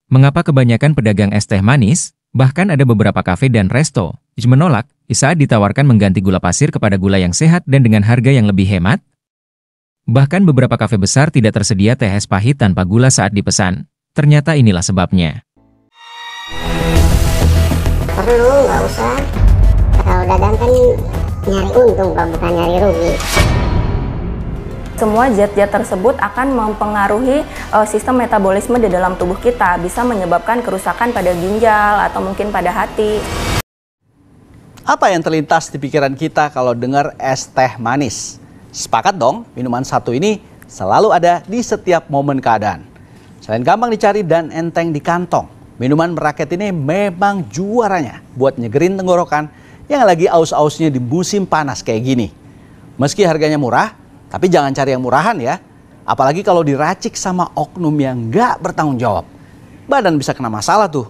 Mengapa kebanyakan pedagang es teh manis, bahkan ada beberapa kafe dan resto, menolak saat ditawarkan mengganti gula pasir kepada gula yang sehat dan dengan harga yang lebih hemat? Bahkan beberapa kafe besar tidak tersedia teh es pahit tanpa gula saat dipesan. Ternyata inilah sebabnya. Perlu, nggak usah. Kalau dagang kan nyari untung, Pak, bukan nyari rugi. Semua zat-zat tersebut akan mempengaruhi sistem metabolisme di dalam tubuh kita, bisa menyebabkan kerusakan pada ginjal atau mungkin pada hati. Apa yang terlintas di pikiran kita kalau dengar es teh manis? Sepakat dong, minuman satu ini selalu ada di setiap momen keadaan. Selain gampang dicari dan enteng di kantong, minuman merakyat ini memang juaranya buat nyegerin tenggorokan yang lagi aus-ausnya di musim panas kayak gini. Meski harganya murah, tapi jangan cari yang murahan ya. Apalagi kalau diracik sama oknum yang nggak bertanggung jawab. Badan bisa kena masalah tuh.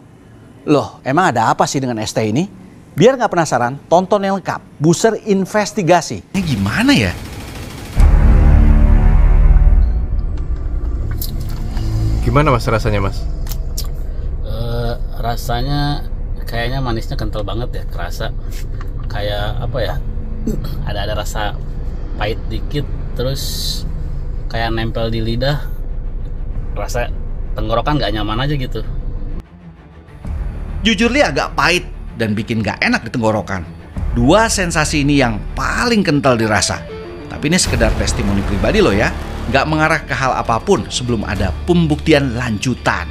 Loh, emang ada apa sih dengan es teh ini? Biar nggak penasaran, tonton yang lengkap. Buser investigasi. Ini gimana ya? Gimana mas rasanya mas? Rasanya kayaknya manisnya kental banget ya, kerasa kayak apa ya? Ada rasa pahit dikit, terus kayak nempel di lidah, rasa tenggorokan nggak nyaman aja gitu. Jujur li agak pahit dan bikin nggak enak di tenggorokan. Dua sensasi ini yang paling kental dirasa. Tapi ini sekedar testimoni pribadi loh ya, nggak mengarah ke hal apapun sebelum ada pembuktian lanjutan.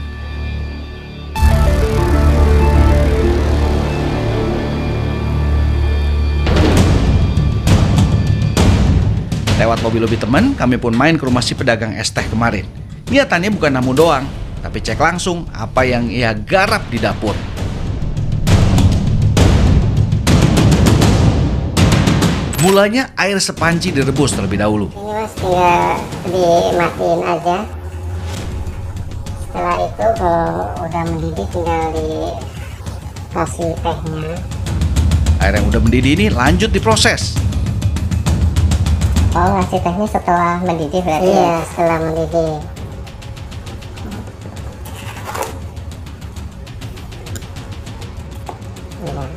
Lewat mobil lebih teman, kami pun main ke rumah si pedagang es teh kemarin. Niatannya bukan namu doang, tapi cek langsung apa yang ia garap di dapur. Mulanya air sepanci direbus terlebih dahulu. Ini mas tinggal dimatiin aja. Setelah itu kalau udah mendidih tinggal dikasih tehnya. Air yang udah mendidih ini lanjut diproses. Oh, ngasih tehnya setelah mendidih berarti? Iya, setelah mendidih. Ya.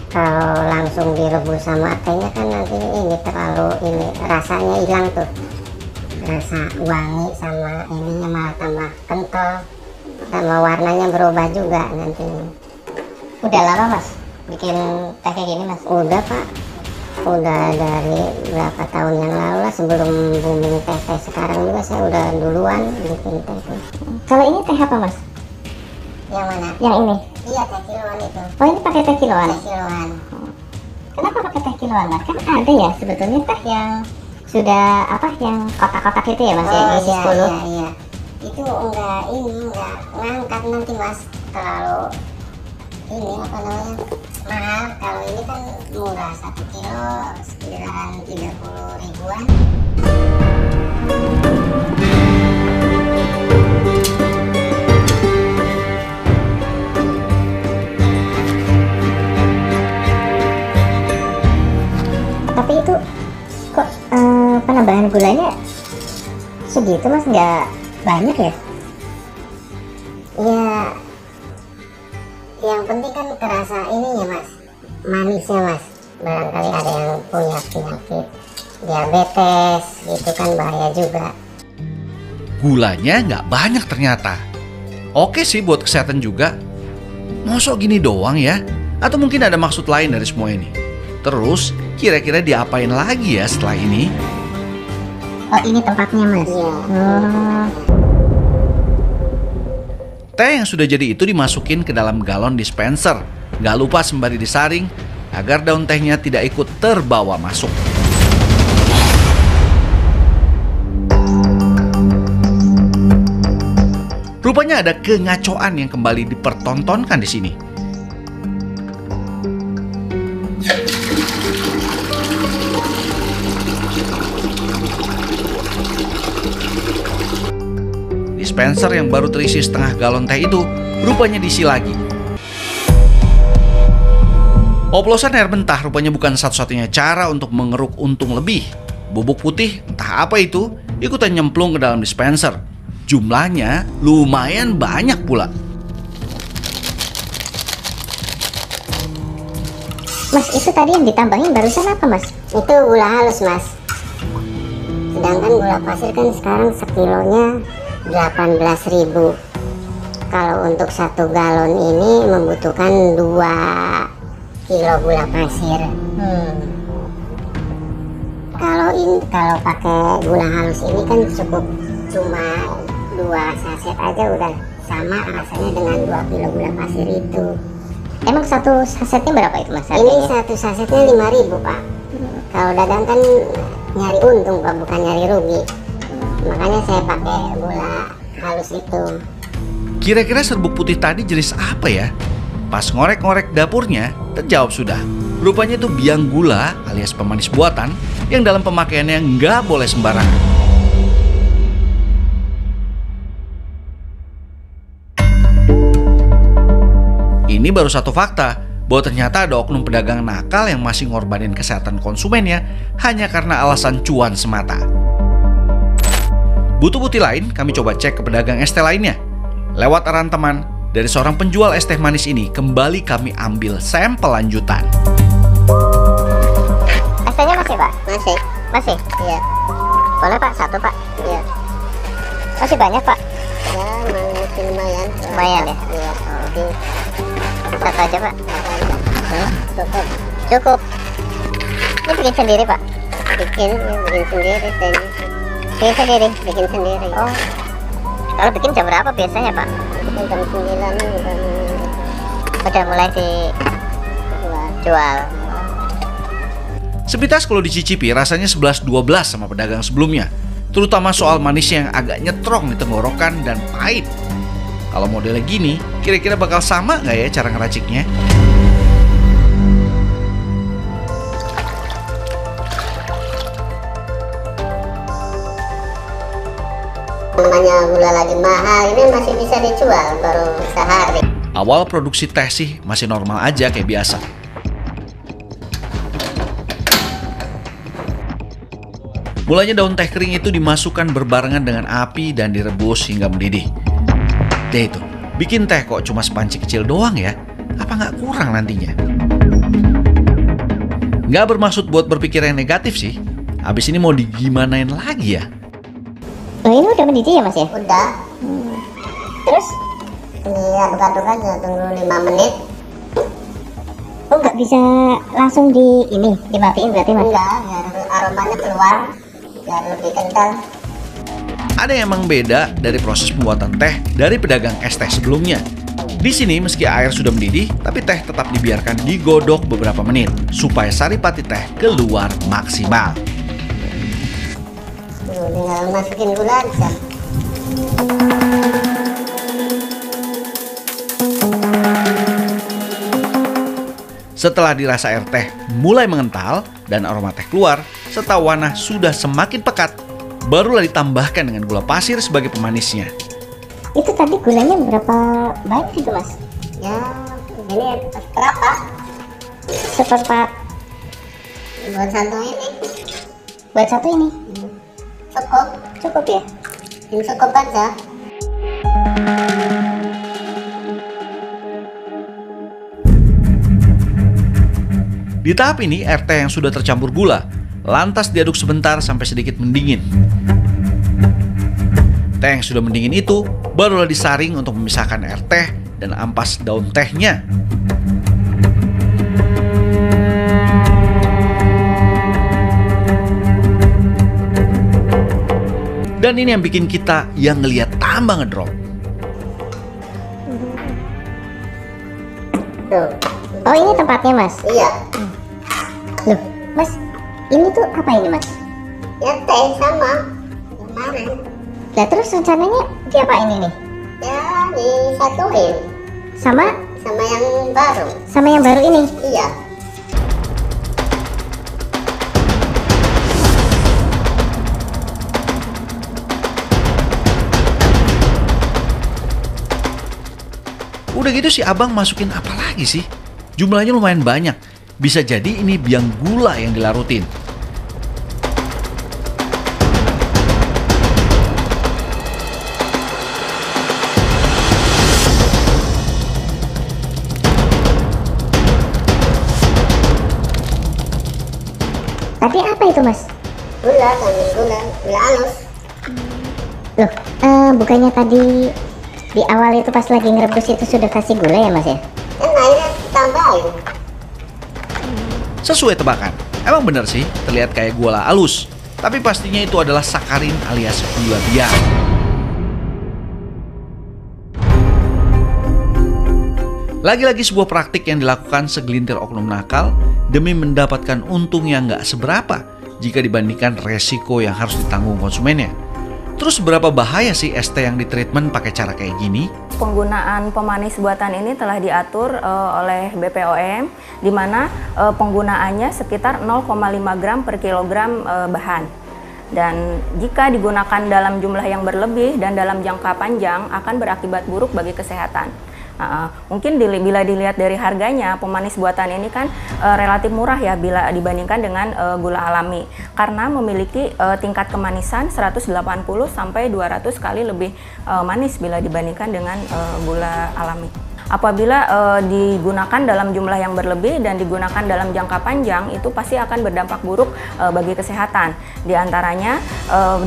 Kalau langsung direbus sama tehnya kan nanti ini terlalu rasanya hilang tuh. Rasa wangi sama ininya malah tambah kental. Sama warnanya berubah juga nantinya. Udah lama mas bikin teh kayak gini mas? Udah pak. Udah dari berapa tahun yang lalu lah, sebelum booming teh sekarang juga saya udah duluan bikin teh. Kalau ini teh apa mas? Yang mana? Yang ini? Iya, teh kiloan itu. Oh, ini pakai teh kiloan? Teh kiloan. Kenapa pakai teh kiloan mas? Kan ada ya sebetulnya teh yang sudah apa, yang kotak-kotak itu ya mas? Oh ya, iya, 10. iya. Itu enggak ngangkat nanti mas, terlalu ini apa namanya, mahal. Kalau ini kan murah, 1 kilo sekitaran 30 ribuan. Tapi itu kok penambahan gulanya segitu mas, nggak banyak ya? Ya, yang penting kan kerasa ininya mas, manisnya mas. Barangkali ada yang punya penyakit diabetes gitu kan, bahaya juga. Gulanya nggak banyak ternyata. Oke sih buat kesehatan juga. Mosok gini doang ya? Atau mungkin ada maksud lain dari semua ini? Terus kira-kira diapain lagi ya setelah ini? Oh, ini tempatnya mas? Iya. Oh. Teh yang sudah jadi itu dimasukin ke dalam galon dispenser. Nggak lupa sembari disaring agar daun tehnya tidak ikut terbawa masuk. Rupanya ada kengacoan yang kembali dipertontonkan di sini. Dispenser yang baru terisi setengah galon teh itu rupanya diisi lagi. Oplosan air mentah rupanya bukan satu-satunya cara untuk mengeruk untung lebih. Bubuk putih, entah apa itu, ikutan nyemplung ke dalam dispenser. Jumlahnya lumayan banyak pula. Mas, itu tadi yang ditambahin barusan apa, Mas? Itu gula halus, Mas. Sedangkan gula pasir kan sekarang sekilonya 18.000. Kalau untuk 1 galon ini membutuhkan 2 kilo gula pasir. Kalau pakai gula halus ini kan cukup cuma 2 saset aja udah sama rasanya dengan 2 kilo gula pasir itu. Emang satu sasetnya berapa itu, Mas? Ini satu sasetnya 5.000, Pak. Kalau Dadang kan nyari untung, Pak, bukan nyari rugi. Makanya saya pakai gula halus itu. Kira-kira serbuk putih tadi jenis apa ya? Pas ngorek-ngorek dapurnya, terjawab sudah. Rupanya itu biang gula alias pemanis buatan yang dalam pemakaiannya nggak boleh sembarangan. Ini baru satu fakta, bahwa ternyata ada oknum pedagang nakal yang masih ngorbanin kesehatan konsumennya hanya karena alasan cuan semata. Butuh bukti lain, kami coba cek ke pedagang es teh lainnya. Lewat arahan teman, dari seorang penjual es teh manis ini kembali kami ambil sampel lanjutan. Es tehnya masih, Pak? Masih? Masih? Iya. Boleh, Pak? Satu, Pak? Iya. Masih banyak, Pak? Ya, masih lumayan. Lumayan ya? Iya. Oke. Satu aja, Pak? Cukup. Cukup. Ini bikin sendiri, Pak? Bikin sendiri tehnya. Bikin sendiri. Oh. Kalau bikin jam berapa biasanya, Pak? Jam 9 Udah mulai dijual. Sepintas kalau dicicipi rasanya 11-12 sama pedagang sebelumnya. Terutama soal manisnya yang agak nyetrong di tenggorokan dan pahit. Kalau modelnya gini, kira-kira bakal sama nggak ya cara ngeraciknya? Namanya gula lagi mahal, ini masih bisa dijual baru sehari. Awal produksi teh sih masih normal aja kayak biasa. Mulanya daun teh kering itu dimasukkan berbarengan dengan api dan direbus hingga mendidih. Deh itu, bikin teh kok cuma sepanci kecil doang ya? Apa nggak kurang nantinya? Nggak bermaksud buat berpikir yang negatif sih. Habis ini mau digimanain lagi ya? Oh, ini udah mendidih ya, Mas ya? Udah. Terus? Ini aduk-aduk aja, tunggu 5 menit. Oh, nggak bisa langsung dimatiin berarti, Mas? Enggak, biar aromanya keluar, biar lebih kental. Ada yang emang beda dari proses pembuatan teh dari pedagang es teh sebelumnya. Di sini meski air sudah mendidih, tapi teh tetap dibiarkan digodok beberapa menit supaya saripati teh keluar maksimal. Tinggal masukin gula aja. Setelah dirasa air teh mulai mengental dan aroma teh keluar, serta warna sudah semakin pekat, barulah ditambahkan dengan gula pasir sebagai pemanisnya. Itu tadi gulanya berapa banyak itu, Mas? Ya, ini berapa? Seperempat. Buat satu ini. Buat satu ini? Cukup. Cukup ya? Ini cukup aja. Di tahap ini, air teh yang sudah tercampur gula, lantas diaduk sebentar sampai sedikit mendingin. Teh yang sudah mendingin itu, barulah disaring untuk memisahkan air teh dan ampas daun tehnya. Dan ini yang bikin kita yang ngeliat tambah ngedrop. Tuh. Oh, ini tempatnya, Mas? Iya. Loh, Mas, ini tuh apa ini, Mas? Ya teh sama kemarin. Lah terus rencananya diapain ini? Ya disatuin Sama sama yang baru ini? Iya. Udah gitu si abang masukin apa lagi sih? Jumlahnya lumayan banyak. Bisa jadi ini biang gula yang dilarutin. Apa itu Mas? Gula, kandung gula halus. Loh, bukannya tadi di awal itu pas lagi ngerebus itu sudah kasih gula ya Mas ya? Kan akhirnya tambahin. Sesuai tebakan, emang bener sih terlihat kayak gula halus, tapi pastinya itu adalah sakarin alias gula biar. Lagi-lagi sebuah praktik yang dilakukan segelintir oknum nakal demi mendapatkan untung yang nggak seberapa jika dibandingkan resiko yang harus ditanggung konsumennya. Terus seberapa bahaya sih es teh yang ditreatment pakai cara kayak gini? Penggunaan pemanis buatan ini telah diatur oleh BPOM, di mana penggunaannya sekitar 0,5 gram per kilogram bahan. Dan jika digunakan dalam jumlah yang berlebih dan dalam jangka panjang akan berakibat buruk bagi kesehatan. Mungkin bila dilihat dari harganya, pemanis buatan ini kan relatif murah ya bila dibandingkan dengan gula alami, karena memiliki tingkat kemanisan 180 sampai 200 kali lebih manis bila dibandingkan dengan gula alami. Apabila digunakan dalam jumlah yang berlebih dan digunakan dalam jangka panjang, itu pasti akan berdampak buruk bagi kesehatan. Di antaranya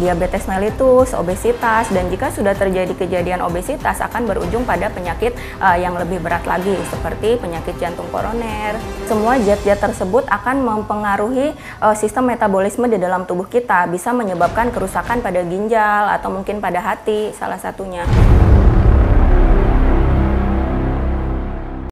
diabetes mellitus, obesitas, dan jika sudah terjadi kejadian obesitas akan berujung pada penyakit yang lebih berat lagi, seperti penyakit jantung koroner. Semua zat-zat tersebut akan mempengaruhi sistem metabolisme di dalam tubuh kita, bisa menyebabkan kerusakan pada ginjal atau mungkin pada hati, salah satunya.